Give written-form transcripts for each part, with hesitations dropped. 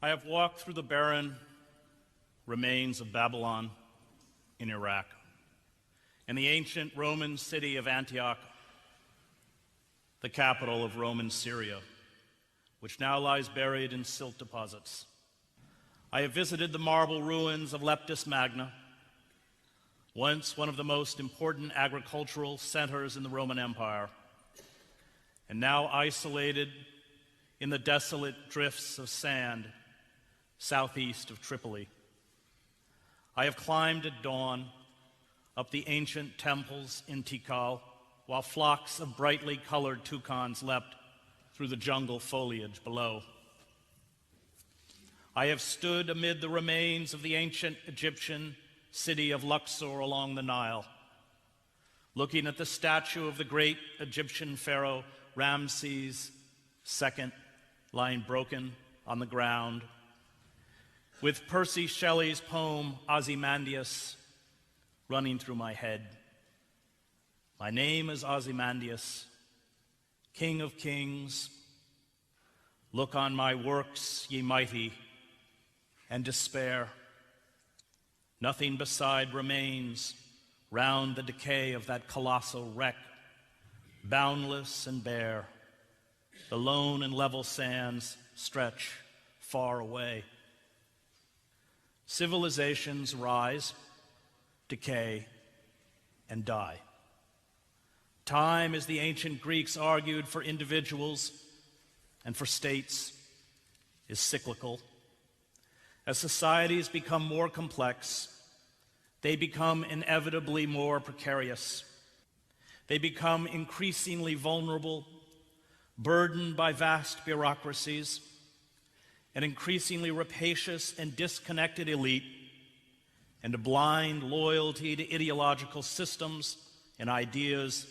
I have walked through the barren remains of Babylon in Iraq and the ancient Roman city of Antioch, the capital of Roman Syria, which now lies buried in silt deposits. I have visited the marble ruins of Leptis Magna, once one of the most important agricultural centers in the Roman Empire, and now isolated in the desolate drifts of sand southeast of Tripoli. I have climbed at dawn up the ancient temples in Tikal, while flocks of brightly colored toucans leapt through the jungle foliage below. I have stood amid the remains of the ancient Egyptian city of Luxor along the Nile, looking at the statue of the great Egyptian pharaoh Ramses II lying broken on the ground, with Percy Shelley's poem Ozymandias running through my head. My name is Ozymandias, King of Kings. Look on my works, ye mighty, and despair. Nothing beside remains round the decay of that colossal wreck, boundless and bare. The lone and level sands stretch far away. Civilizations rise, decay, and die. Time, as the ancient Greeks argued, for individuals and for states, is cyclical. As societies become more complex, they become inevitably more precarious. They become increasingly vulnerable, burdened by vast bureaucracies, an increasingly rapacious and disconnected elite, and a blind loyalty to ideological systems and ideas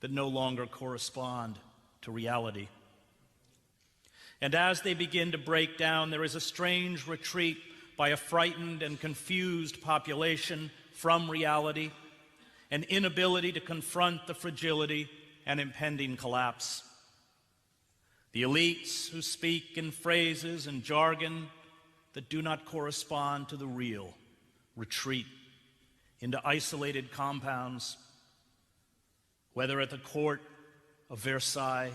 that no longer correspond to reality. And as they begin to break down, there is a strange retreat by a frightened and confused population from reality, an inability to confront the fragility and impending collapse. The elites who speak in phrases and jargon that do not correspond to the real retreat into isolated compounds, whether at the court of Versailles,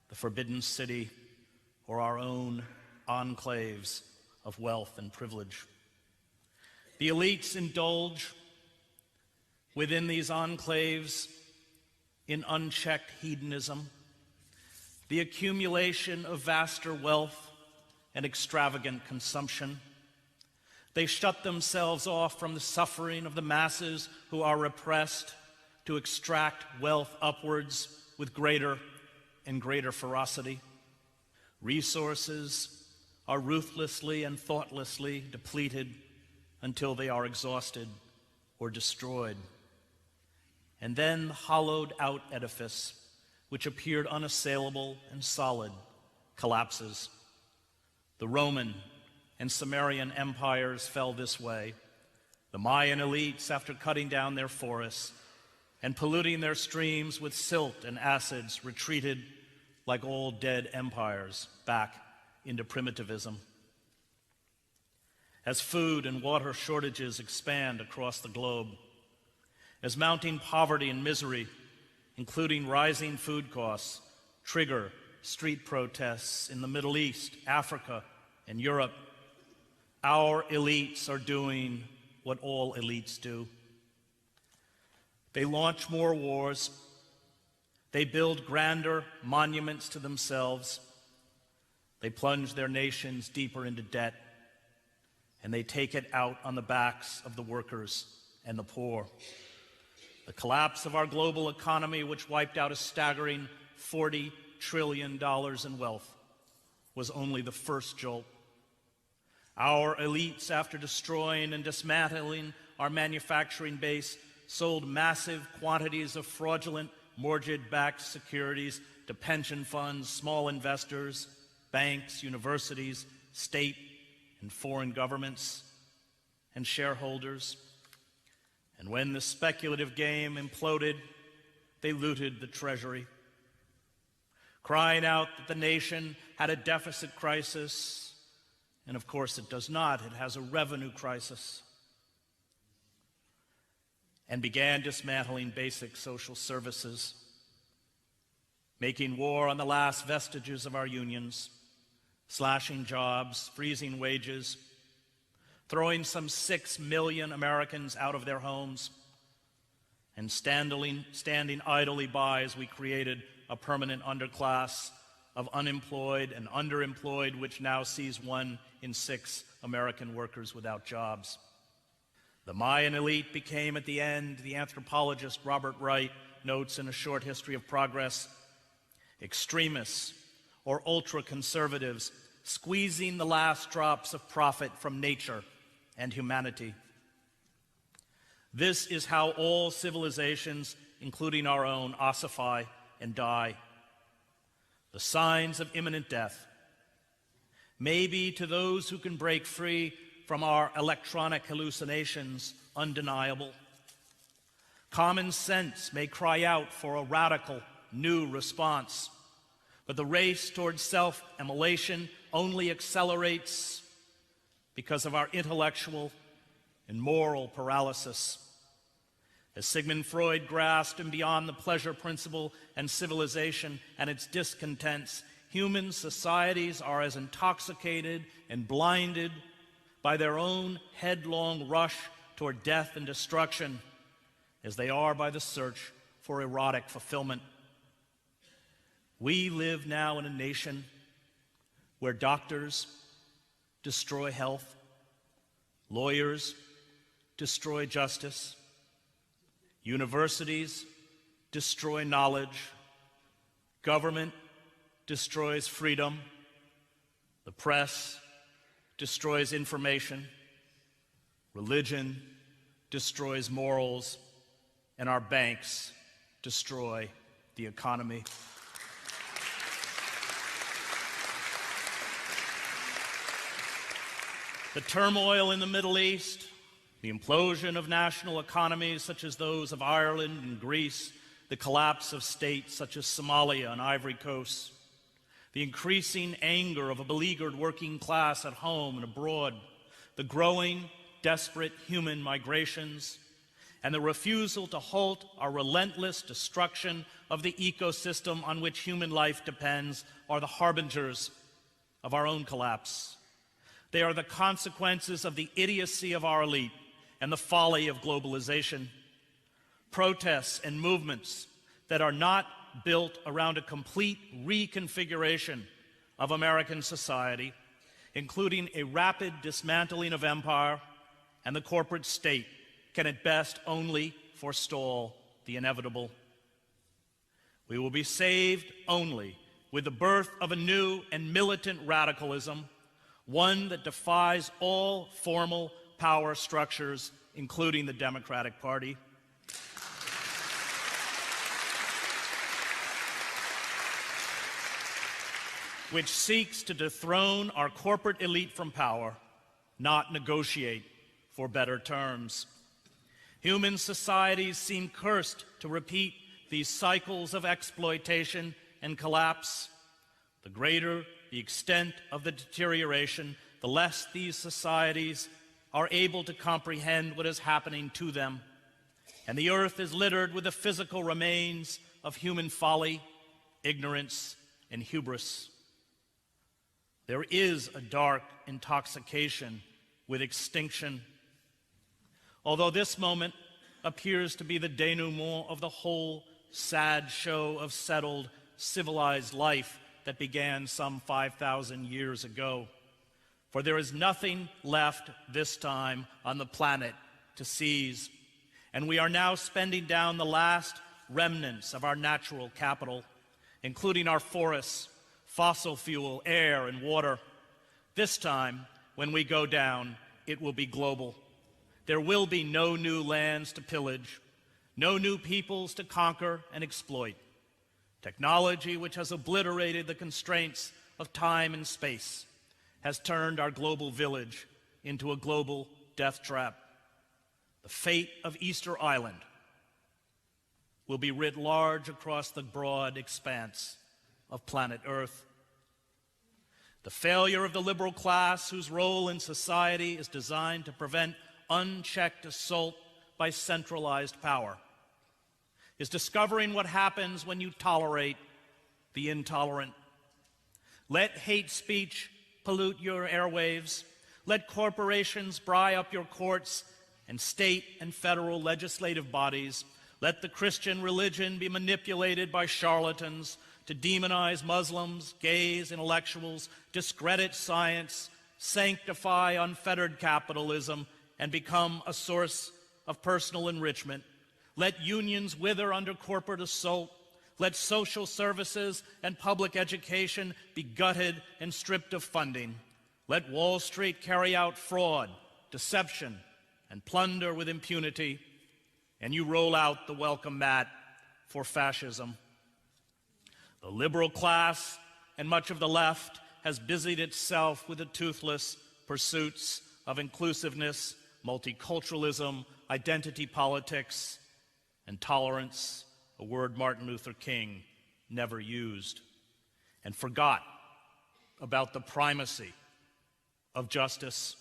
the Forbidden City, or our own enclaves of wealth and privilege. The elites indulge within these enclaves in unchecked hedonism, the accumulation of vaster wealth and extravagant consumption. They shut themselves off from the suffering of the masses who are repressed to extract wealth upwards with greater and greater ferocity. Resources are ruthlessly and thoughtlessly depleted until they are exhausted or destroyed. And then the hollowed out edifice, which appeared unassailable and solid, collapses. The Roman and Sumerian empires fell this way. The Mayan elites, after cutting down their forests and polluting their streams with silt and acids, retreated like all dead empires back into primitivism. As food and water shortages expand across the globe, as mounting poverty and misery, including rising food costs, trigger street protests in the Middle East, Africa, and Europe, our elites are doing what all elites do. They launch more wars. They build grander monuments to themselves. They plunge their nations deeper into debt, and they take it out on the backs of the workers and the poor. The collapse of our global economy, which wiped out a staggering $40 trillion in wealth, was only the first jolt. Our elites, after destroying and dismantling our manufacturing base, sold massive quantities of fraudulent mortgage-backed securities to pension funds, small investors, banks, universities, state and foreign governments, and shareholders. And when the speculative game imploded, they looted the treasury, crying out that the nation had a deficit crisis And of course it does not. It has a revenue crisis. And began dismantling basic social services, making war on the last vestiges of our unions, slashing jobs, freezing wages, throwing some 6 million Americans out of their homes, and standing idly by as we created a permanent underclass of unemployed and underemployed, which now sees 1 in 6 American workers without jobs. The Mayan elite became, at the end, the anthropologist Robert Wright notes in A Short History of Progress, extremists or ultra-conservatives squeezing the last drops of profit from nature and humanity. This is how all civilizations, including our own, ossify and die. The signs of imminent death may be, to those who can break free from our electronic hallucinations, undeniable. Common sense may cry out for a radical, new response, but the race towards self-immolation only accelerates because of our intellectual and moral paralysis. As Sigmund Freud grasped, and beyond the pleasure principle and civilization and its discontents, human societies are as intoxicated and blinded by their own headlong rush toward death and destruction as they are by the search for erotic fulfillment. We live now in a nation where doctors destroy health, lawyers destroy justice, universities destroy knowledge, government destroys freedom, the press destroys information, religion destroys morals, and our banks destroy the economy. The turmoil in the Middle East, the implosion of national economies such as those of Ireland and Greece, the collapse of states such as Somalia and Ivory Coast, the increasing anger of a beleaguered working class at home and abroad, the growing, desperate human migrations, and the refusal to halt our relentless destruction of the ecosystem on which human life depends are the harbingers of our own collapse. They are the consequences of the idiocy of our elite and the folly of globalization. Protests and movements that are not built around a complete reconfiguration of American society, including a rapid dismantling of empire and the corporate state, can at best only forestall the inevitable. We will be saved only with the birth of a new and militant radicalism, one that defies all formal power structures, including the Democratic Party. Which seeks to dethrone our corporate elite from power, not negotiate for better terms. Human societies seem cursed to repeat these cycles of exploitation and collapse. The greater the extent of the deterioration, the less these societies are able to comprehend what is happening to them. And the earth is littered with the physical remains of human folly, ignorance, and hubris. There is a dark intoxication with extinction. Although this moment appears to be the denouement of the whole sad show of settled, civilized life that began some 5,000 years ago. For there is nothing left this time on the planet to seize, and we are now spending down the last remnants of our natural capital, including our forests, fossil fuel, air, and water. This time, when we go down, it will be global. There will be no new lands to pillage, no new peoples to conquer and exploit. Technology, which has obliterated the constraints of time and space, has turned our global village into a global death trap. The fate of Easter Island will be writ large across the broad expanse of planet Earth. The failure of the liberal class, whose role in society is designed to prevent unchecked assault by centralized power, is discovering what happens when you tolerate the intolerant. Let hate speech pollute your airwaves. Let corporations pry up your courts and state and federal legislative bodies. Let the Christian religion be manipulated by charlatans to demonize Muslims, gays, intellectuals, discredit science, sanctify unfettered capitalism, and become a source of personal enrichment. Let unions wither under corporate assault. Let social services and public education be gutted and stripped of funding. Let Wall Street carry out fraud, deception, and plunder with impunity, and you roll out the welcome mat for fascism. The liberal class and much of the left has busied itself with the toothless pursuits of inclusiveness, multiculturalism, identity politics, and tolerance, a word Martin Luther King never used, and forgot about the primacy of justice.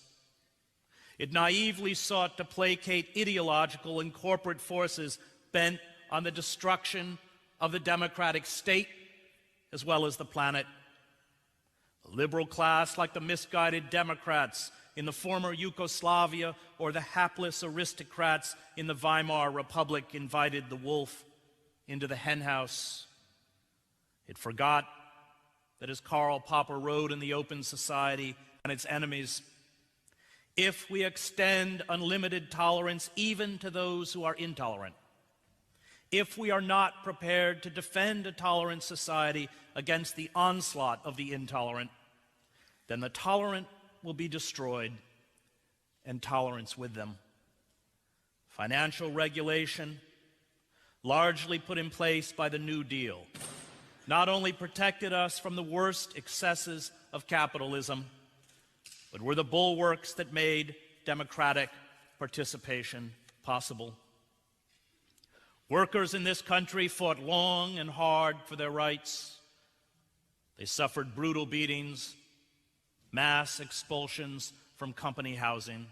It naively sought to placate ideological and corporate forces bent on the destruction of the democratic state as well as the planet. The liberal class, like the misguided Democrats in the former Yugoslavia or the hapless aristocrats in the Weimar Republic, invited the wolf into the henhouse. It forgot that, as Karl Popper wrote in The Open Society and its enemies, if we extend unlimited tolerance even to those who are intolerant, if we are not prepared to defend a tolerant society against the onslaught of the intolerant, then the tolerant will be destroyed and tolerance with them. Financial regulation, largely put in place by the New Deal, not only protected us from the worst excesses of capitalism, but were the bulwarks that made democratic participation possible. Workers in this country fought long and hard for their rights. They suffered brutal beatings, mass expulsions from company housing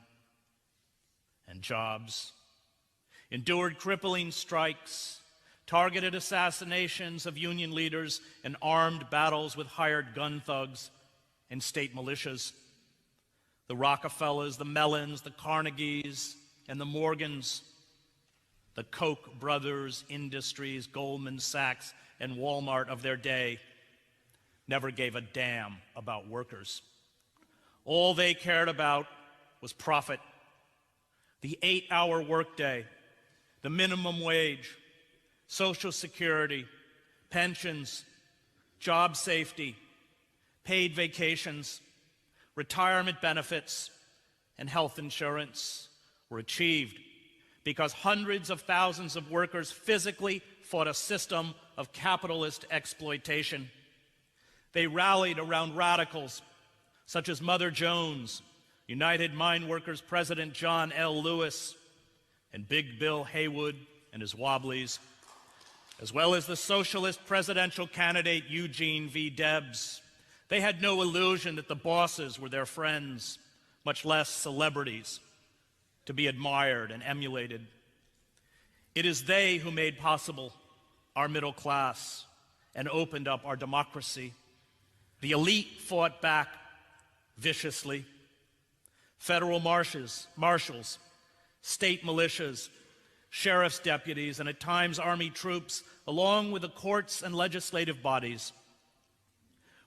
and jobs, endured crippling strikes, targeted assassinations of union leaders, and armed battles with hired gun thugs and state militias. The Rockefellers, the Mellons, the Carnegies, and the Morgans, the Koch brothers, Industries, Goldman Sachs, and Walmart of their day, never gave a damn about workers. All they cared about was profit. The 8-hour workday, the minimum wage, Social Security, pensions, job safety, paid vacations, retirement benefits, and health insurance were achieved because hundreds of thousands of workers physically fought a system of capitalist exploitation. They rallied around radicals such as Mother Jones, United Mine Workers President John L. Lewis, and Big Bill Haywood and his Wobblies, as well as the socialist presidential candidate Eugene V. Debs. They had no illusion that the bosses were their friends, much less celebrities, to be admired and emulated. It is they who made possible our middle class and opened up our democracy. The elite fought back viciously. Federal marshals, state militias, sheriff's deputies, and at times army troops, along with the courts and legislative bodies,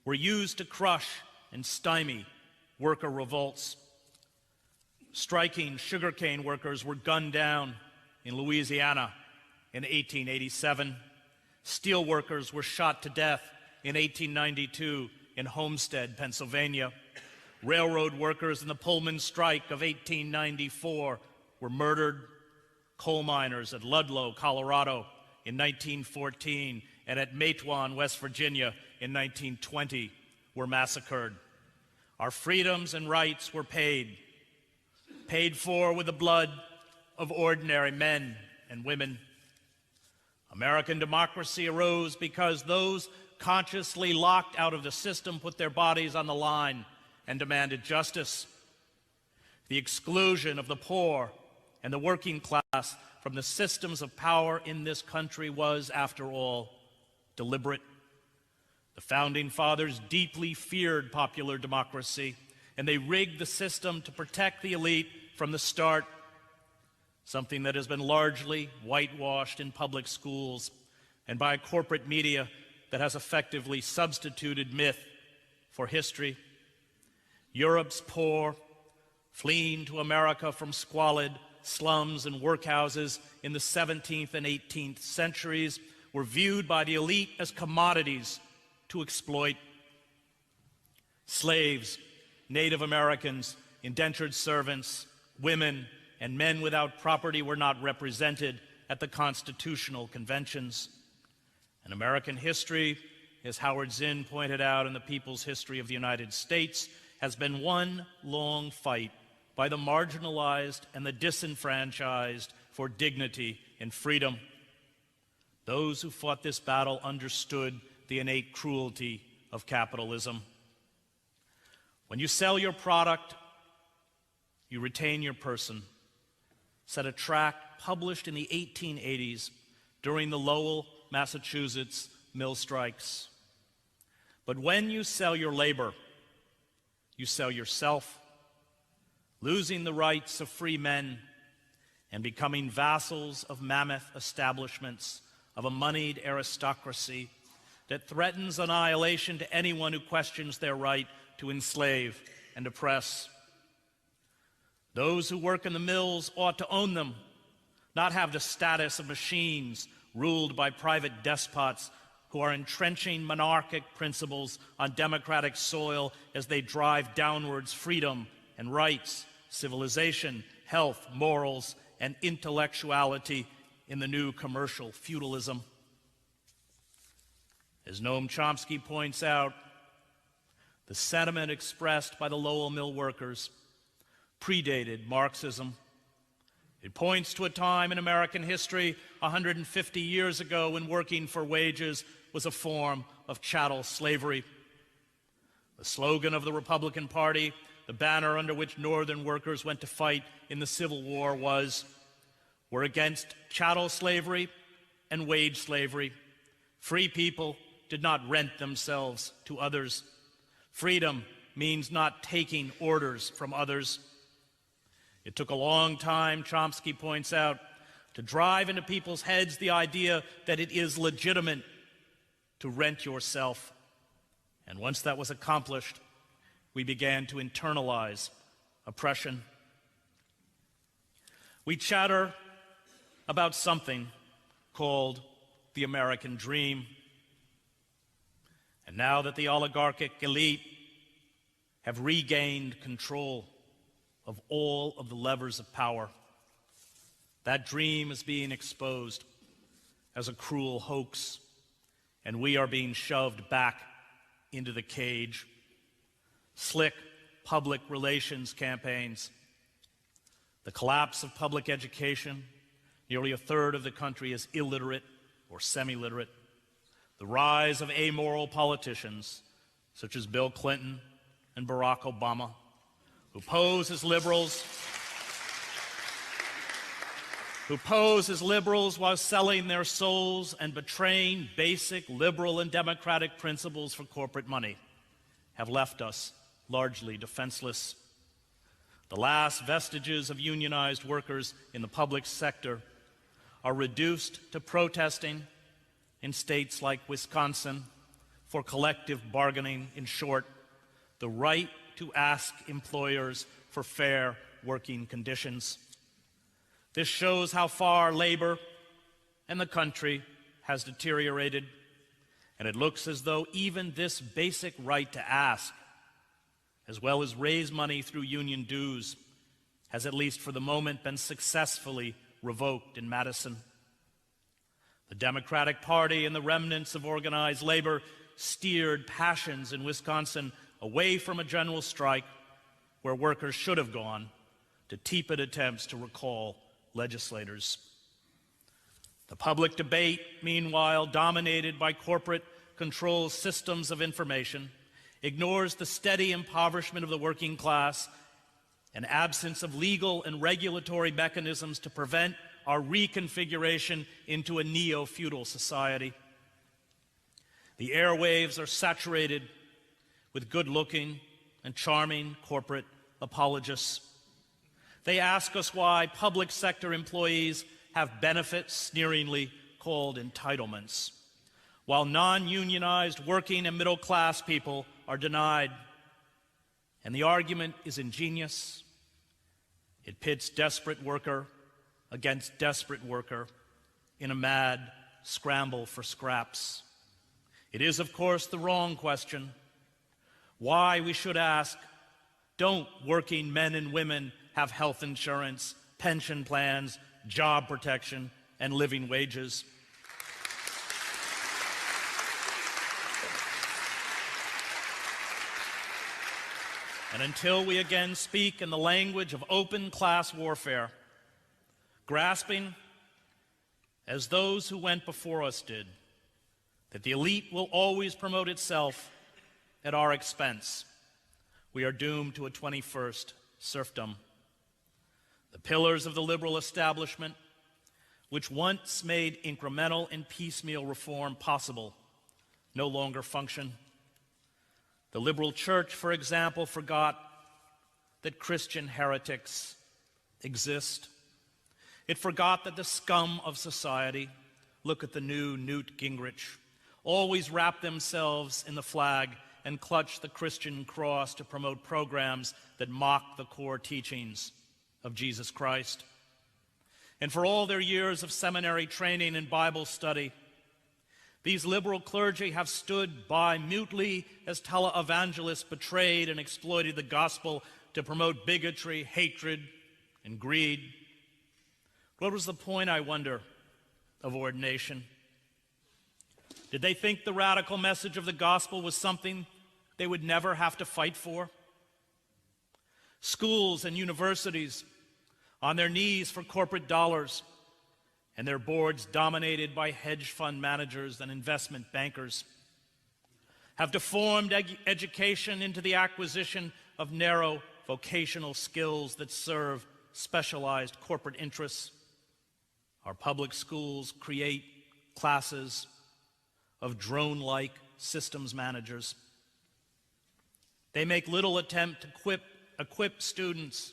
were used to crush and stymie worker revolts. Striking sugarcane workers were gunned down in Louisiana in 1887. Steel workers were shot to death in 1892 in Homestead, Pennsylvania. Railroad workers in the Pullman strike of 1894 were murdered. Coal miners at Ludlow, Colorado in 1914 and at Matewan, West Virginia in 1920 were massacred. Our freedoms and rights were paid for with the blood of ordinary men and women. American democracy arose because those consciously locked out of the system put their bodies on the line and demanded justice. The exclusion of the poor and the working class from the systems of power in this country was, after all, deliberate. The Founding Fathers deeply feared popular democracy, and they rigged the system to protect the elite from the start, something that has been largely whitewashed in public schools and by corporate media that has effectively substituted myth for history. Europe's poor, fleeing to America from squalid slums and workhouses in the 17th and 18th centuries, were viewed by the elite as commodities to exploit. Slaves, Native Americans, indentured servants, women, and men without property were not represented at the constitutional conventions. And American history, as Howard Zinn pointed out in The People's History of the United States, has been one long fight by the marginalized and the disenfranchised for dignity and freedom. Those who fought this battle understood the innate cruelty of capitalism. When you sell your product, you retain your person, said a tract published in the 1880s during the Lowell, Massachusetts mill strikes. But when you sell your labor, you sell yourself, losing the rights of free men and becoming vassals of mammoth establishments of a moneyed aristocracy that threatens annihilation to anyone who questions their right to enslave and oppress. Those who work in the mills ought to own them, not have the status of machines ruled by private despots who are entrenching monarchic principles on democratic soil as they drive downwards freedom and rights, civilization, health, morals, and intellectuality in the new commercial feudalism. As Noam Chomsky points out, the sentiment expressed by the Lowell mill workers predated Marxism. It points to a time in American history 150 years ago when working for wages was a form of chattel slavery. The slogan of the Republican Party, the banner under which Northern workers went to fight in the Civil War, was, "We're against chattel slavery and wage slavery. Free people did not rent themselves to others. Freedom means not taking orders from others." It took a long time, Chomsky points out, to drive into people's heads the idea that it is legitimate to rent yourself. And once that was accomplished, we began to internalize oppression. We chatter about something called the American dream. And now that the oligarchic elite have regained control of all of the levers of power, that dream is being exposed as a cruel hoax, and we are being shoved back into the cage. Slick public relations campaigns, the collapse of public education, nearly a third of the country is illiterate or semi-literate, the rise of amoral politicians such as Bill Clinton and Barack Obama, who pose as liberals while selling their souls and betraying basic liberal and democratic principles for corporate money, have left us largely defenseless. The last vestiges of unionized workers in the public sector are reduced to protesting in states like Wisconsin for collective bargaining, in short, the right to ask employers for fair working conditions. This shows how far labor and the country has deteriorated, and it looks as though even this basic right to ask, as well as raise money through union dues, has at least for the moment been successfully revoked in Madison. The Democratic Party and the remnants of organized labor steered passions in Wisconsin away from a general strike where workers should have gone, to tepid attempts to recall legislators. The public debate, meanwhile, dominated by corporate control systems of information, ignores the steady impoverishment of the working class and absence of legal and regulatory mechanisms to prevent our reconfiguration into a neo-feudal society. The airwaves are saturated with good-looking and charming corporate apologists. They ask us why public sector employees have benefits sneeringly called entitlements, while non-unionized working and middle-class people are denied. And the argument is ingenious. It pits desperate worker against desperate worker in a mad scramble for scraps. It is, of course, the wrong question. Why, we should ask, don't working men and women have health insurance, pension plans, job protection, and living wages? And until we again speak in the language of open class warfare, grasping, as those who went before us did, that the elite will always promote itself at our expense, we are doomed to a 21st serfdom. The pillars of the liberal establishment, which once made incremental and piecemeal reform possible, no longer function. The liberal church, for example, forgot that Christian heretics exist. It forgot that the scum of society, look at the new Newt Gingrich, always wrap themselves in the flag and clutch the Christian cross to promote programs that mock the core teachings of Jesus Christ. And for all their years of seminary training and Bible study, these liberal clergy have stood by mutely as televangelists betrayed and exploited the gospel to promote bigotry, hatred, and greed. What was the point, I wonder, of ordination? Did they think the radical message of the gospel was something they would never have to fight for? Schools and universities on their knees for corporate dollars, and their boards dominated by hedge fund managers and investment bankers, have deformed education into the acquisition of narrow vocational skills that serve specialized corporate interests. Our public schools create classes of drone-like systems managers. They make little attempt to equip students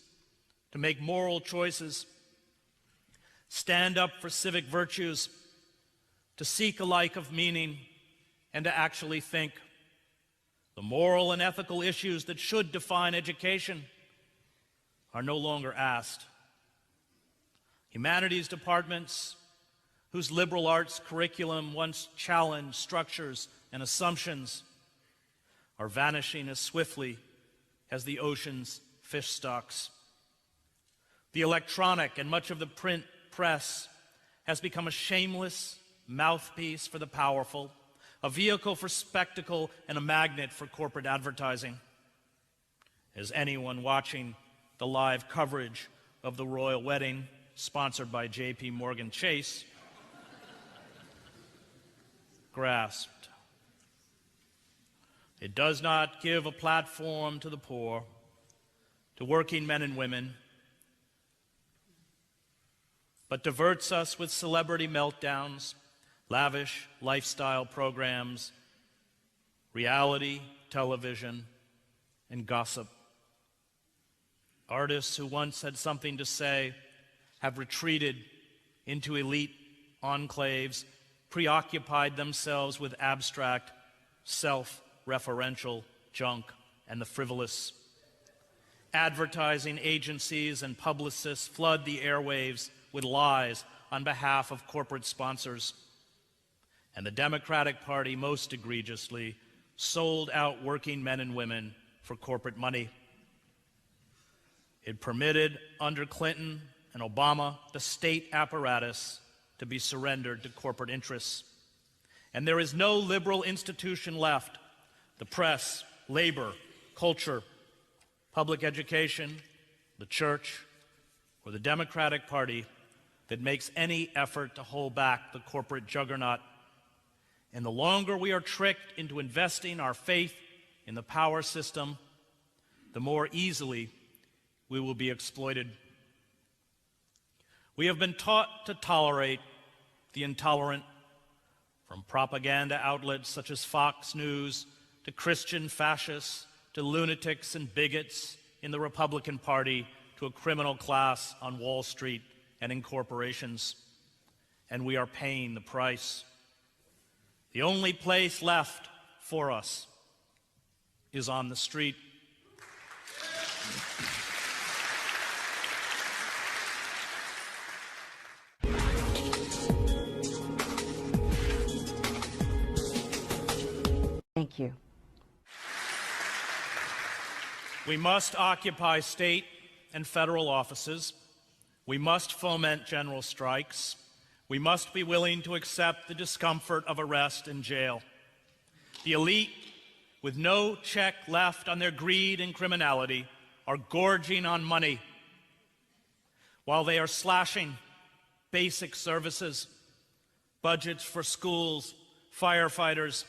to make moral choices, stand up for civic virtues, to seek a life of meaning, and to actually think. The moral and ethical issues that should define education are no longer asked. Humanities departments, whose liberal arts curriculum once challenged structures and assumptions, are vanishing as swiftly as the ocean's fish stocks. The electronic and much of the print press has become a shameless mouthpiece for the powerful, a vehicle for spectacle, and a magnet for corporate advertising. As anyone watching the live coverage of the royal wedding, sponsored by J.P. Morgan Chase, grasped, it does not give a platform to the poor, to working men and women, but diverts us with celebrity meltdowns, lavish lifestyle programs, reality television, and gossip. Artists who once had something to say have retreated into elite enclaves, preoccupied themselves with abstract, self-referential junk and the frivolous. Advertising agencies and publicists flood the airwaves with lies on behalf of corporate sponsors. And the Democratic Party, most egregiously, sold out working men and women for corporate money. It permitted, under Clinton and Obama, the state apparatus to be surrendered to corporate interests. And there is no liberal institution left, the press, labor, culture, public education, the church, or the Democratic Party, that makes any effort to hold back the corporate juggernaut. And the longer we are tricked into investing our faith in the power system, the more easily we will be exploited. We have been taught to tolerate the intolerant, from propaganda outlets such as Fox News to Christian fascists to lunatics and bigots in the Republican Party to a criminal class on Wall Street and in corporations. And we are paying the price. The only place left for us is on the street. Thank you. We must occupy state and federal offices. We must foment general strikes. We must be willing to accept the discomfort of arrest and jail. The elite, with no check left on their greed and criminality, are gorging on money while they are slashing basic services, budgets for schools, firefighters,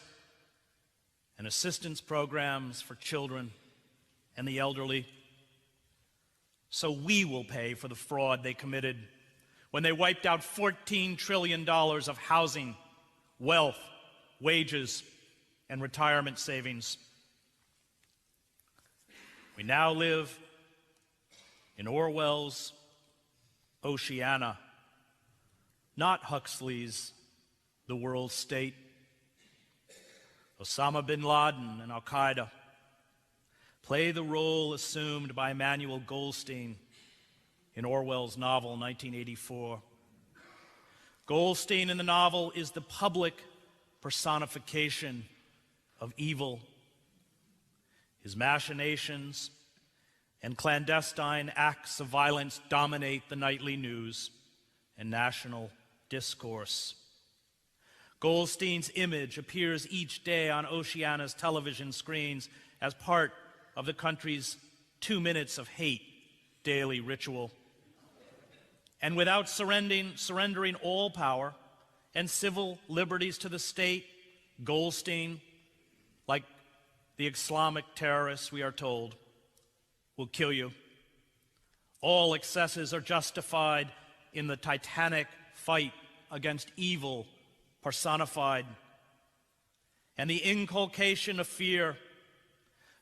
and assistance programs for children and the elderly. So we will pay for the fraud they committed when they wiped out $14 trillion of housing, wealth, wages, and retirement savings. We now live in Orwell's Oceania, not Huxley's The World State. Osama bin Laden and Al-Qaeda play the role assumed by Emmanuel Goldstein in Orwell's novel 1984. Goldstein in the novel is the public personification of evil. His machinations and clandestine acts of violence dominate the nightly news and national discourse. Goldstein's image appears each day on Oceania's television screens as part of the country's 2 minutes of hate daily ritual. And without surrendering all power and civil liberties to the state, Goldstein, like the Islamic terrorists we are told, will kill you. All excesses are justified in the titanic fight against evil personified, and the inculcation of fear,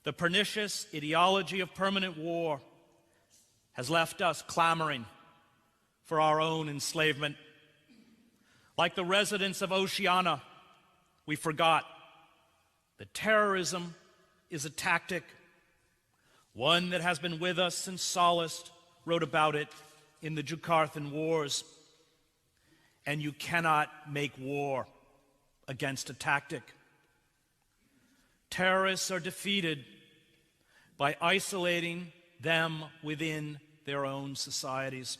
the pernicious ideology of permanent war, has left us clamoring for our own enslavement. Like the residents of Oceania, we forgot that terrorism is a tactic, one that has been with us since Sallust wrote about it in the Jukathan Wars. And you cannot make war against a tactic. Terrorists are defeated by isolating them within their own societies.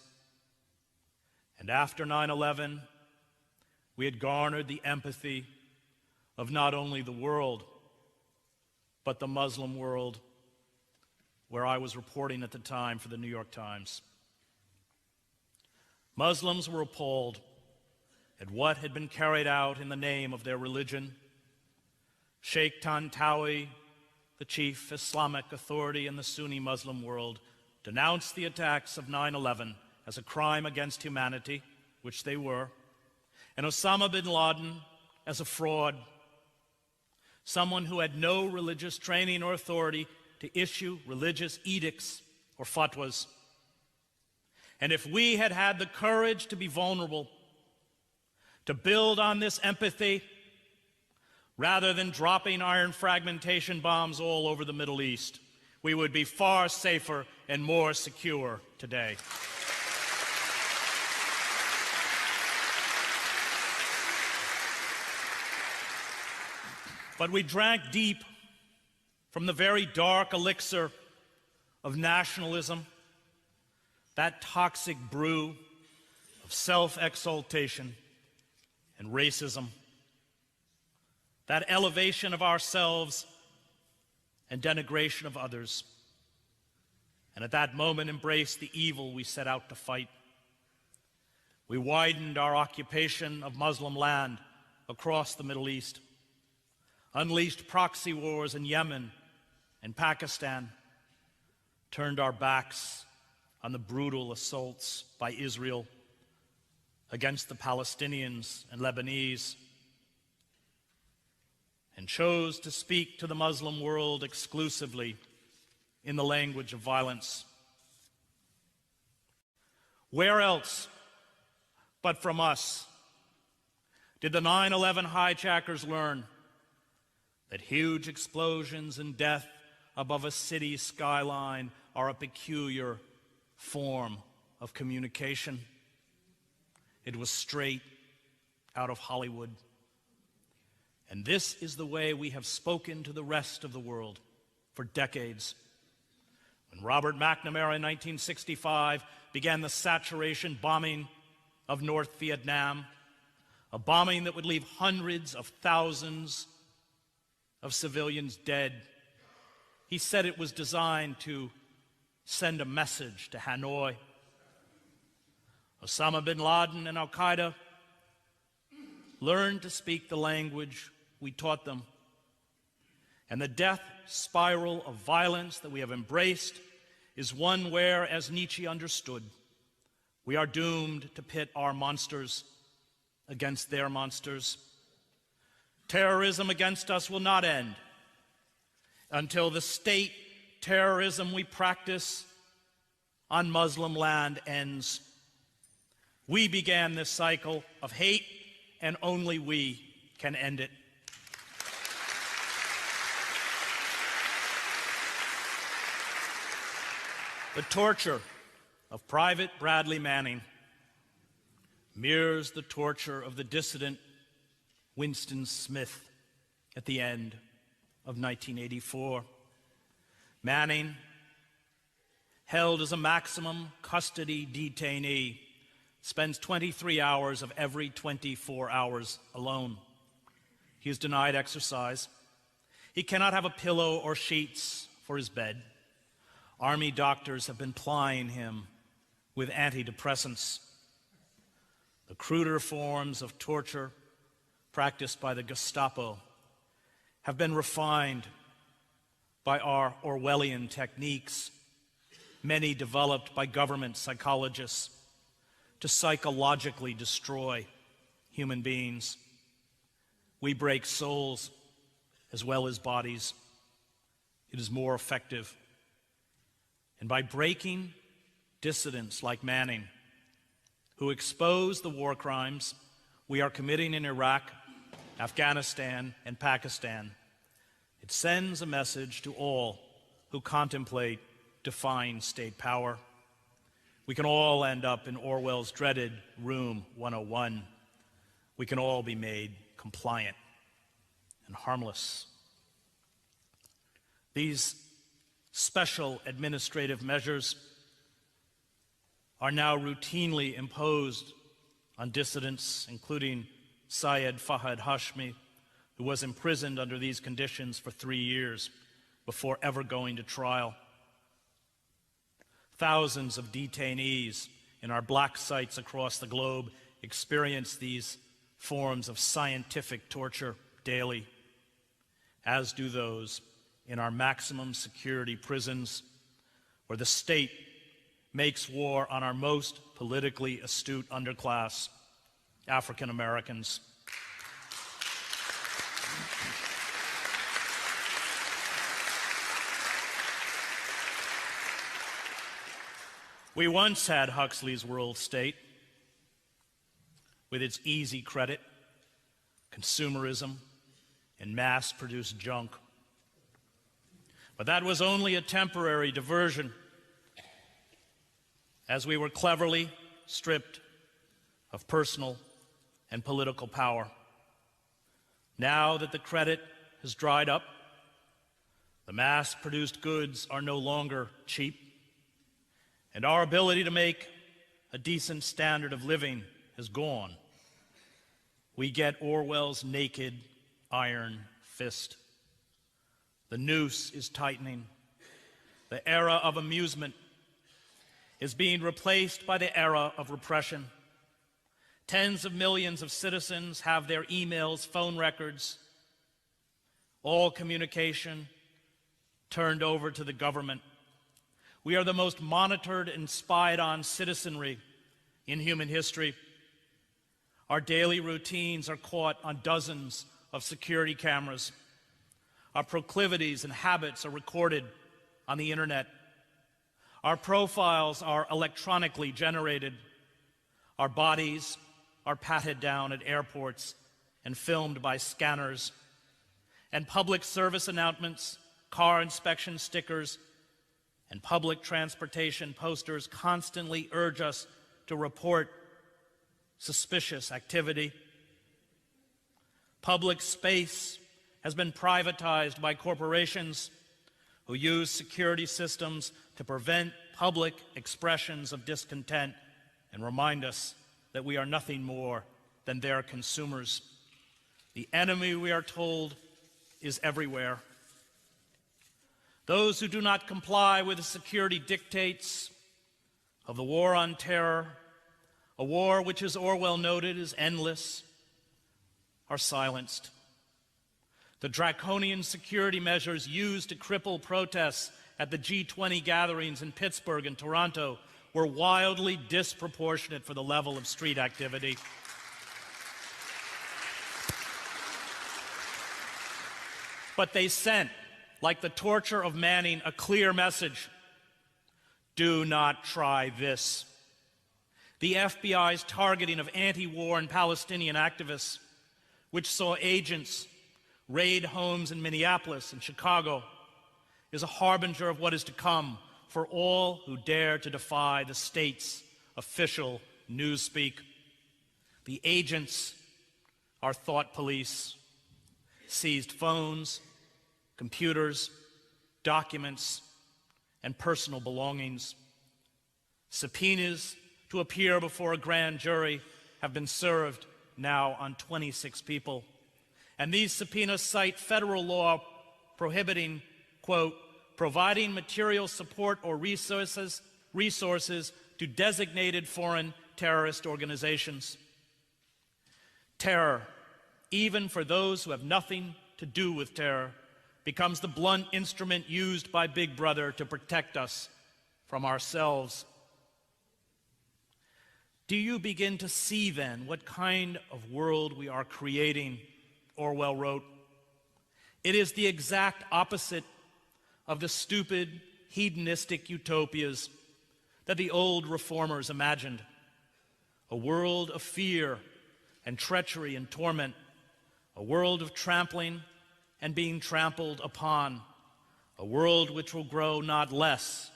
And after 9/11, we had garnered the empathy of not only the world, but the Muslim world, where I was reporting at the time for the New York Times. Muslims were appalled at what had been carried out in the name of their religion. Sheikh Tantawi, the chief Islamic authority in the Sunni Muslim world, denounced the attacks of 9/11 as a crime against humanity, which they were, and Osama bin Laden as a fraud, someone who had no religious training or authority to issue religious edicts or fatwas. And if we had had the courage to be vulnerable, to build on this empathy, rather than dropping iron fragmentation bombs all over the Middle East, we would be far safer and more secure today. But we drank deep from the very dark elixir of nationalism, that toxic brew of self-exaltation and racism, that elevation of ourselves and denigration of others, and at that moment embraced the evil we set out to fight. We widened our occupation of Muslim land across the Middle East, unleashed proxy wars in Yemen and Pakistan, turned our backs on the brutal assaults by Israel against the Palestinians and Lebanese, and chose to speak to the Muslim world exclusively in the language of violence. Where else but from us did the 9/11 hijackers learn that huge explosions and death above a city skyline are a peculiar form of communication? It was straight out of Hollywood. And this is the way we have spoken to the rest of the world for decades. When Robert McNamara in 1965 began the saturation bombing of North Vietnam, a bombing that would leave hundreds of thousands of civilians dead, he said it was designed to send a message to Hanoi. Osama bin Laden and Al-Qaeda learned to speak the language we taught them. And the death spiral of violence that we have embraced is one where, as Nietzsche understood, we are doomed to pit our monsters against their monsters. Terrorism against us will not end until the state terrorism we practice on Muslim land ends. We began this cycle of hate, and only we can end it. The torture of Private Bradley Manning mirrors the torture of the dissident Winston Smith at the end of 1984. Manning, held as a maximum custody detainee, spends 23 hours of every 24 hours alone. He is denied exercise. He cannot have a pillow or sheets for his bed. Army doctors have been plying him with antidepressants. The cruder forms of torture practiced by the Gestapo have been refined by our Orwellian techniques, many developed by government psychologists to psychologically destroy human beings. We break souls as well as bodies. It is more effective. And by breaking dissidents like Manning, who expose the war crimes we are committing in Iraq, Afghanistan, and Pakistan, it sends a message to all who contemplate defying state power. We can all end up in Orwell's dreaded Room 101. We can all be made compliant and harmless. These special administrative measures are now routinely imposed on dissidents, including Syed Fahad Hashmi, who was imprisoned under these conditions for 3 years before ever going to trial. Thousands of detainees in our black sites across the globe experience these forms of scientific torture daily, as do those in our maximum security prisons, where the state makes war on our most politically astute underclass, African Americans. We once had Huxley's world state, with its easy credit, consumerism, and mass-produced junk. But that was only a temporary diversion, as we were cleverly stripped of personal and political power. Now that the credit has dried up, the mass-produced goods are no longer cheap, and our ability to make a decent standard of living has gone. We get Orwell's naked iron fist. The noose is tightening. The era of amusement is being replaced by the era of repression. Tens of millions of citizens have their emails, phone records, all communication turned over to the government. We are the most monitored and spied on citizenry in human history. Our daily routines are caught on dozens of security cameras. Our proclivities and habits are recorded on the internet. Our profiles are electronically generated. Our bodies are patted down at airports and filmed by scanners. And public service announcements, car inspection stickers, and public transportation posters constantly urge us to report suspicious activity. Public space has been privatized by corporations who use security systems to prevent public expressions of discontent and remind us that we are nothing more than their consumers. The enemy, we are told, is everywhere. Those who do not comply with the security dictates of the war on terror, a war which, as Orwell noted, is endless, are silenced. The draconian security measures used to cripple protests at the G20 gatherings in Pittsburgh and Toronto were wildly disproportionate for the level of street activity. But they sent, like the torture of Manning, a clear message: do not try this. The FBI's targeting of anti-war and Palestinian activists, which saw agents raid homes in Minneapolis and Chicago, is a harbinger of what is to come for all who dare to defy the state's official newspeak. The agents, our thought police, seized phones, computers, documents, and personal belongings. Subpoenas to appear before a grand jury have been served now on 26 people. And these subpoenas cite federal law prohibiting, quote, providing material support or resources to designated foreign terrorist organizations. Terror, even for those who have nothing to do with terror, becomes the blunt instrument used by Big Brother to protect us from ourselves. Do you begin to see then what kind of world we are creating? Orwell wrote. It is the exact opposite of the stupid, hedonistic utopias that the old reformers imagined. A world of fear and treachery and torment, a world of trampling and being trampled upon, a world which will grow not less,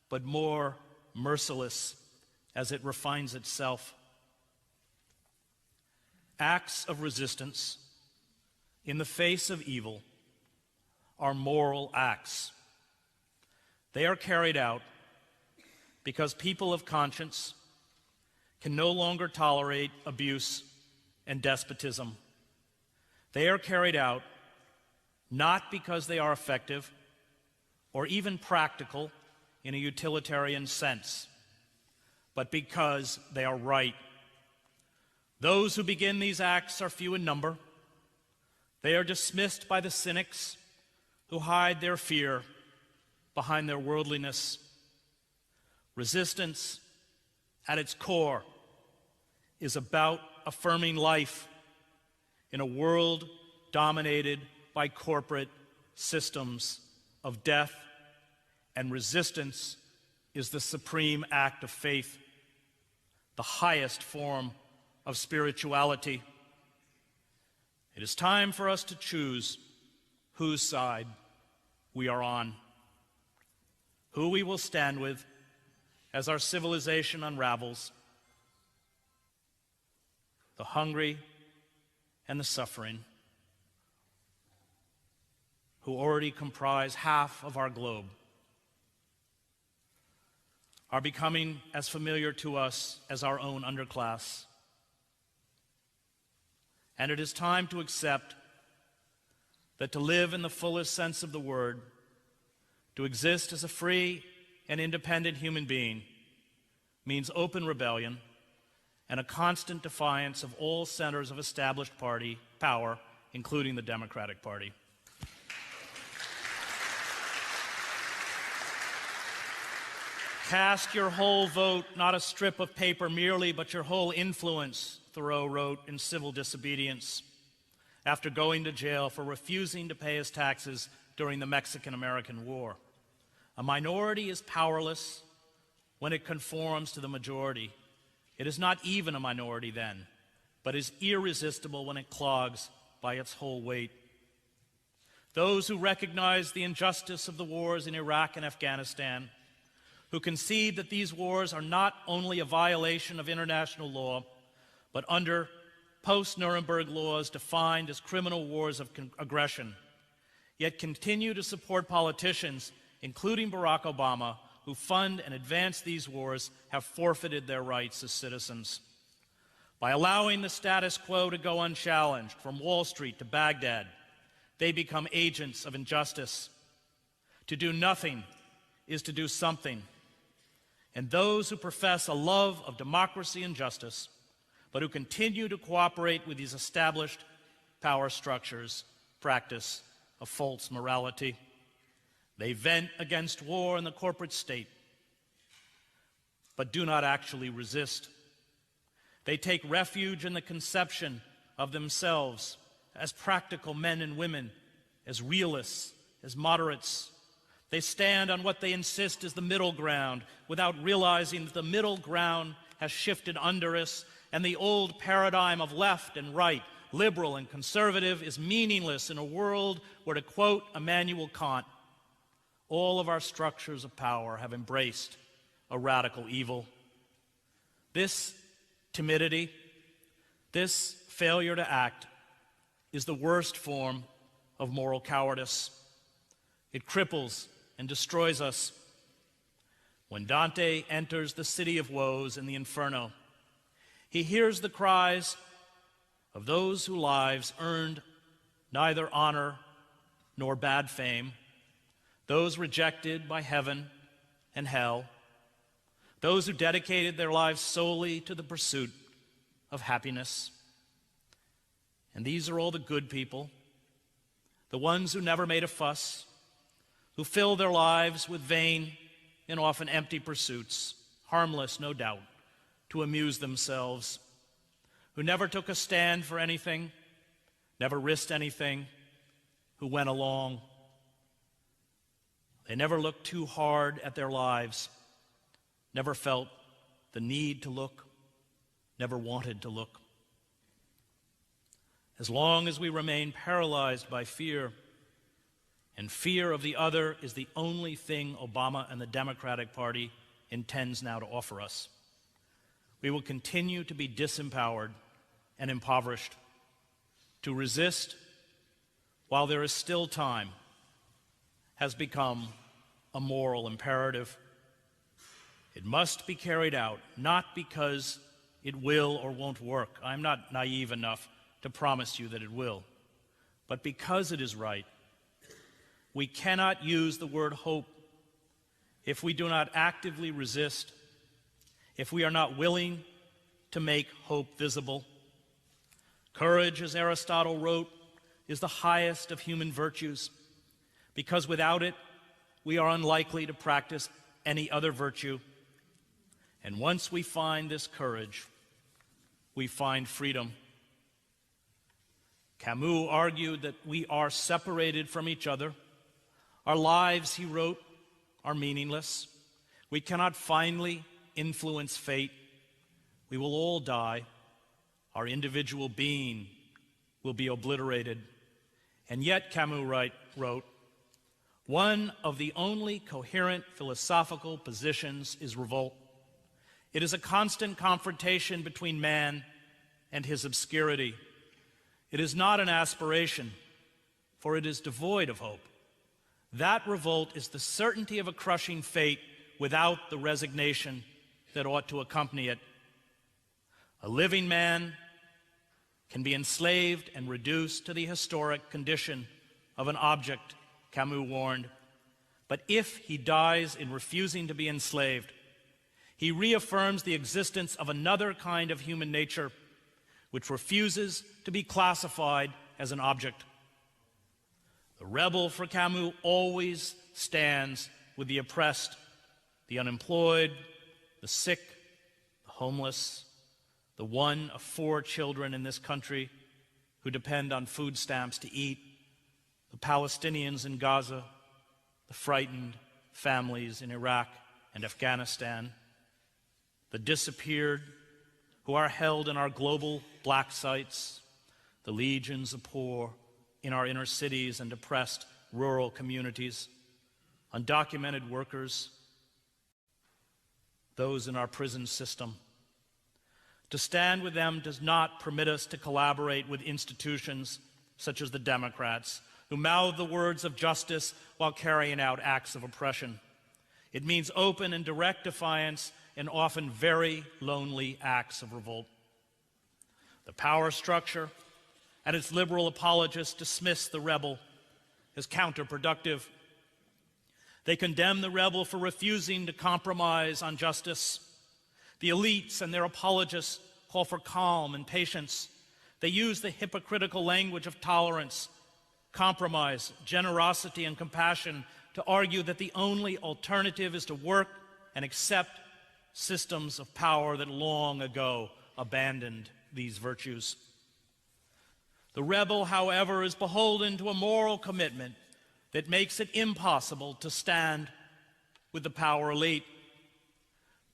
but more merciless as it refines itself. Acts of resistance in the face of evil are moral acts. They are carried out because people of conscience can no longer tolerate abuse and despotism. They are carried out not because they are effective or even practical in a utilitarian sense, but because they are right. Those who begin these acts are few in number. They are dismissed by the cynics who hide their fear behind their worldliness. Resistance, at its core, is about affirming life in a world dominated by corporate systems of death, and resistance is the supreme act of faith, the highest form of spirituality. It is time for us to choose whose side we are on, who we will stand with as our civilization unravels, the hungry and the suffering, who already comprise half of our globe, are becoming as familiar to us as our own underclass. And it is time to accept that to live in the fullest sense of the word, to exist as a free and independent human being, means open rebellion and a constant defiance of all centers of established party power, including the Democratic Party. Cast your whole vote, not a strip of paper merely, but your whole influence, Thoreau wrote in Civil Disobedience, after going to jail for refusing to pay his taxes during the Mexican-American War. A minority is powerless when it conforms to the majority. It is not even a minority then, but is irresistible when it clogs by its whole weight. Those who recognize the injustice of the wars in Iraq and Afghanistan, who concede that these wars are not only a violation of international law, but under post-Nuremberg laws defined as criminal wars of aggression, yet continue to support politicians, including Barack Obama, who fund and advance these wars, have forfeited their rights as citizens. By allowing the status quo to go unchallenged from Wall Street to Baghdad, they become agents of injustice. To do nothing is to do something. And those who profess a love of democracy and justice, but who continue to cooperate with these established power structures, practice a false morality. They vent against war and the corporate state, but do not actually resist. They take refuge in the conception of themselves as practical men and women, as realists, as moderates. They stand on what they insist is the middle ground without realizing that the middle ground has shifted under us, and the old paradigm of left and right, liberal and conservative, is meaningless in a world where, to quote Immanuel Kant, all of our structures of power have embraced a radical evil. This timidity, this failure to act, is the worst form of moral cowardice. It cripples and destroys us. When Dante enters the city of woes in the Inferno, he hears the cries of those whose lives earned neither honor nor bad fame, those rejected by heaven and hell, those who dedicated their lives solely to the pursuit of happiness. And these are all the good people, the ones who never made a fuss, who fill their lives with vain and often empty pursuits, harmless, no doubt, to amuse themselves, who never took a stand for anything, never risked anything, who went along. They never looked too hard at their lives, never felt the need to look, never wanted to look. As long as we remain paralyzed by fear, and fear of the other is the only thing Obama and the Democratic Party intends now to offer us, we will continue to be disempowered and impoverished. To resist while there is still time has become a moral imperative. It must be carried out, not because it will or won't work. I'm not naive enough to promise you that it will, but because it is right. We cannot use the word hope if we do not actively resist, if we are not willing to make hope visible. Courage, as Aristotle wrote, is the highest of human virtues, because without it, we are unlikely to practice any other virtue. And once we find this courage, we find freedom. Camus argued that we are separated from each other. Our lives, he wrote, are meaningless. We cannot finally influence fate. We will all die. Our individual being will be obliterated. And yet, Camus wrote, one of the only coherent philosophical positions is revolt. It is a constant confrontation between man and his obscurity. It is not an aspiration, for it is devoid of hope. That revolt is the certainty of a crushing fate without the resignation that ought to accompany it. A living man can be enslaved and reduced to the historic condition of an object, Camus warned. But if he dies in refusing to be enslaved, He reaffirms the existence of another kind of human nature which refuses to be classified as an object. The rebel for Camus always stands with the oppressed, the unemployed, the sick, the homeless, the one of 4 children in this country who depend on food stamps to eat, the Palestinians in Gaza, the frightened families in Iraq and Afghanistan, the disappeared who are held in our global black sites, the legions of poor in our inner cities and oppressed rural communities, undocumented workers, those in our prison system. To stand with them does not permit us to collaborate with institutions such as the Democrats, who mouth the words of justice while carrying out acts of oppression. It means open and direct defiance and often very lonely acts of revolt. The power structure and its liberal apologists dismiss the rebel as counterproductive. They condemn the rebel for refusing to compromise on justice. The elites and their apologists call for calm and patience. They use the hypocritical language of tolerance, compromise, generosity, and compassion to argue that the only alternative is to work and accept systems of power that long ago abandoned these virtues. The rebel, however, is beholden to a moral commitment that makes it impossible to stand with the power elite.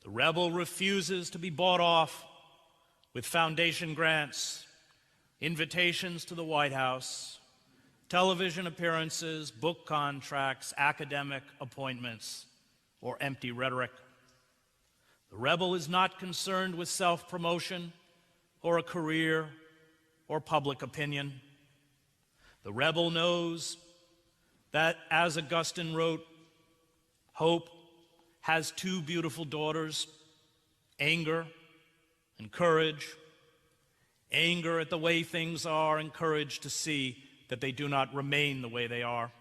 The rebel refuses to be bought off with foundation grants, invitations to the White House, television appearances, book contracts, academic appointments, or empty rhetoric. The rebel is not concerned with self-promotion or a career or public opinion. The rebel knows that, as Augustine wrote, hope has 2 beautiful daughters, anger and courage. Anger at the way things are, and courage to see that they do not remain the way they are.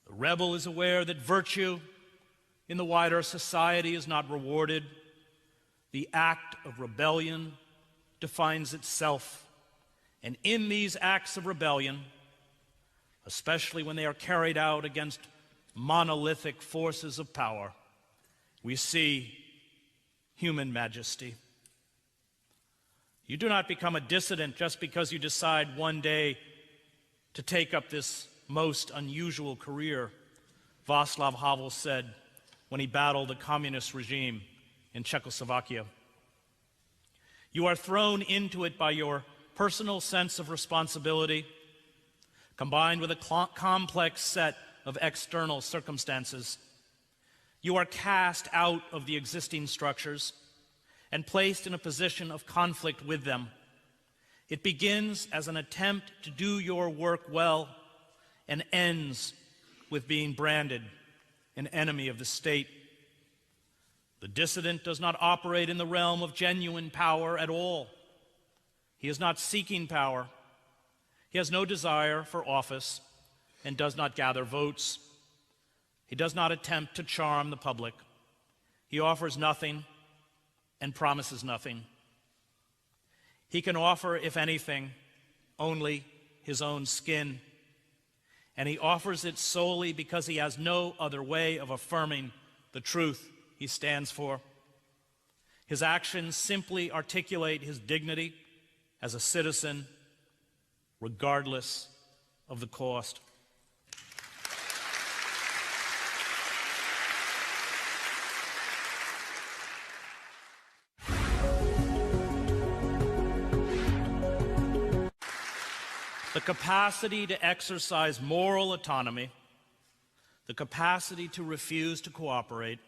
The rebel is aware that virtue in the wider society is not rewarded. The act of rebellion defines itself. And in these acts of rebellion, especially when they are carried out against monolithic forces of power, we see human majesty. You do not become a dissident just because you decide one day to take up this most unusual career, Václav Havel said when he battled the communist regime in Czechoslovakia. You are thrown into it by your personal sense of responsibility, combined with a complex set of external circumstances. You are cast out of the existing structures and placed in a position of conflict with them. It begins as an attempt to do your work well and ends with being branded an enemy of the state. The dissident does not operate in the realm of genuine power at all. He is not seeking power. He has no desire for office and does not gather votes. He does not attempt to charm the public. He offers nothing and promises nothing. He can offer, if anything, only his own skin. And he offers it solely because he has no other way of affirming the truth he stands for. His actions simply articulate his dignity as a citizen, regardless of the cost. The capacity to exercise moral autonomy, the capacity to refuse to cooperate,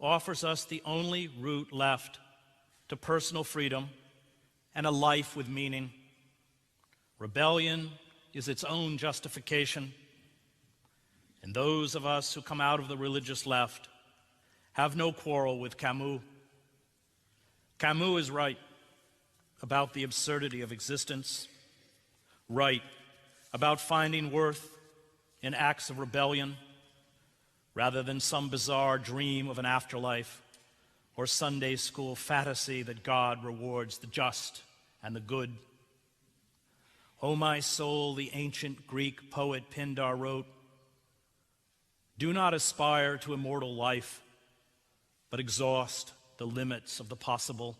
offers us the only route left to personal freedom and a life with meaning. Rebellion is its own justification, and those of us who come out of the religious left have no quarrel with Camus. Camus is right about the absurdity of existence, right about finding worth in acts of rebellion rather than some bizarre dream of an afterlife or Sunday school fantasy that God rewards the just and the good. O my soul, the ancient Greek poet Pindar wrote, do not aspire to immortal life, but exhaust the limits of the possible.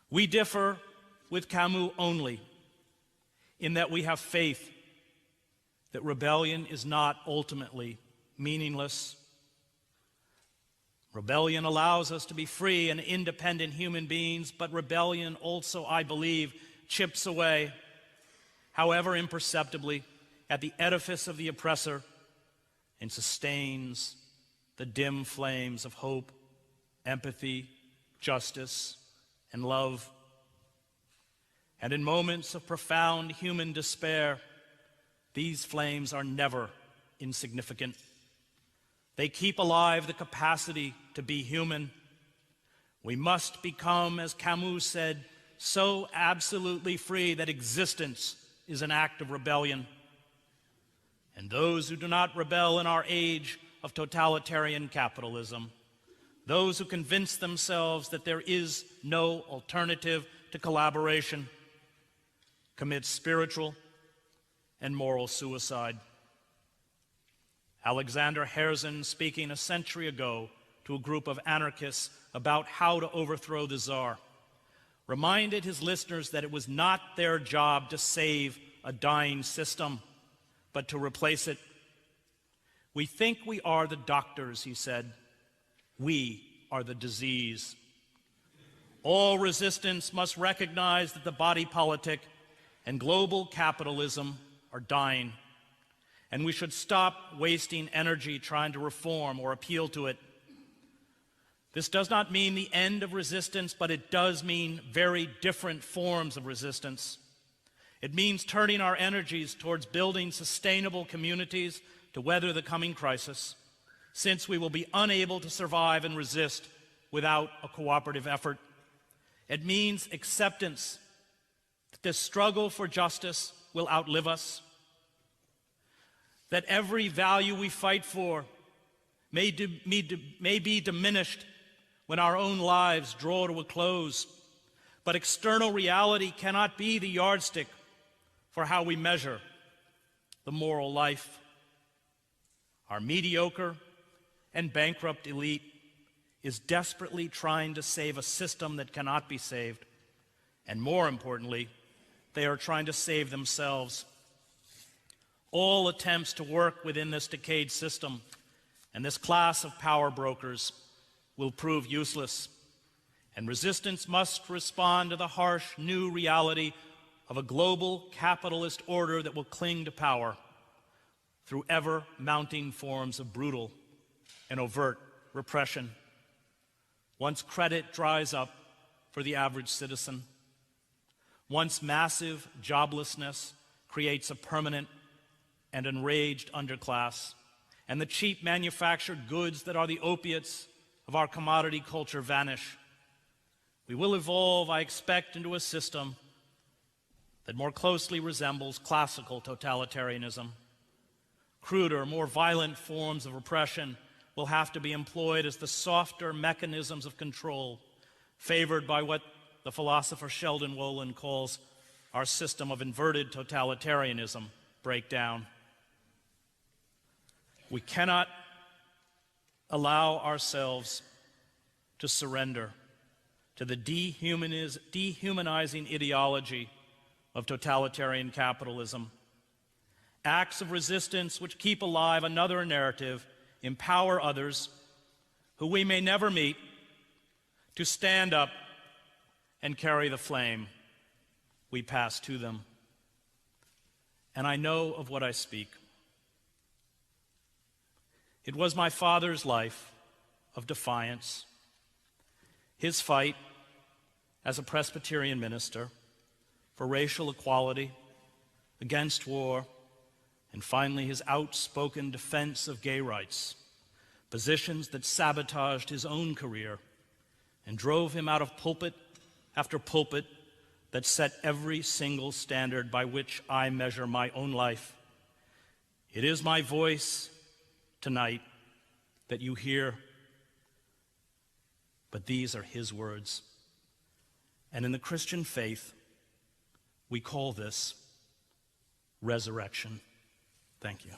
We differ with Camus only in that we have faith that rebellion is not ultimately meaningless. Rebellion allows us to be free and independent human beings, but rebellion also, I believe, chips away, however imperceptibly, at the edifice of the oppressor and sustains the dim flames of hope, empathy, justice, and love. And in moments of profound human despair, these flames are never insignificant. They keep alive the capacity to be human. We must become, as Camus said, so absolutely free that existence is an act of rebellion. And those who do not rebel in our age of totalitarian capitalism, those who convince themselves that there is no alternative to collaboration, commit spiritual and moral suicide. Alexander Herzen, speaking a century ago to a group of anarchists about how to overthrow the Tsar, reminded his listeners that it was not their job to save a dying system, but to replace it. We think we are the doctors, he said. We are the disease. All resistance must recognize that the body politic and global capitalism are dying, and we should stop wasting energy trying to reform or appeal to it. This does not mean the end of resistance, but it does mean very different forms of resistance. It means turning our energies towards building sustainable communities to weather the coming crisis, since we will be unable to survive and resist without a cooperative effort. It means acceptance that the struggle for justice will outlive us, that every value we fight for may be diminished when our own lives draw to a close, but external reality cannot be the yardstick for how we measure the moral life. Our mediocre and bankrupt elite is desperately trying to save a system that cannot be saved, and more importantly, they are trying to save themselves. All attempts to work within this decayed system and this class of power brokers will prove useless, and resistance must respond to the harsh new reality of a global capitalist order that will cling to power through ever-mounting forms of brutal and overt repression. Once credit dries up for the average citizen, once massive joblessness creates a permanent and enraged underclass, and the cheap manufactured goods that are the opiates of our commodity culture vanish, we will evolve, I expect, into a system that more closely resembles classical totalitarianism. Cruder, more violent forms of repression will have to be employed as the softer mechanisms of control, favored by what the philosopher Sheldon Wolin calls our system of inverted totalitarianism break down. We cannot allow ourselves to surrender to the dehumanizing ideology of totalitarian capitalism. Acts of resistance which keep alive another narrative empower others who we may never meet to stand up and carry the flame we pass to them. And I know of what I speak. It was my father's life of defiance, his fight as a Presbyterian minister for racial equality, against war, and finally his outspoken defense of gay rights, positions that sabotaged his own career and drove him out of pulpit after pulpit that set every single standard by which I measure my own life. It is my voice tonight that you hear, but these are his words. And in the Christian faith, we call this resurrection. Thank you.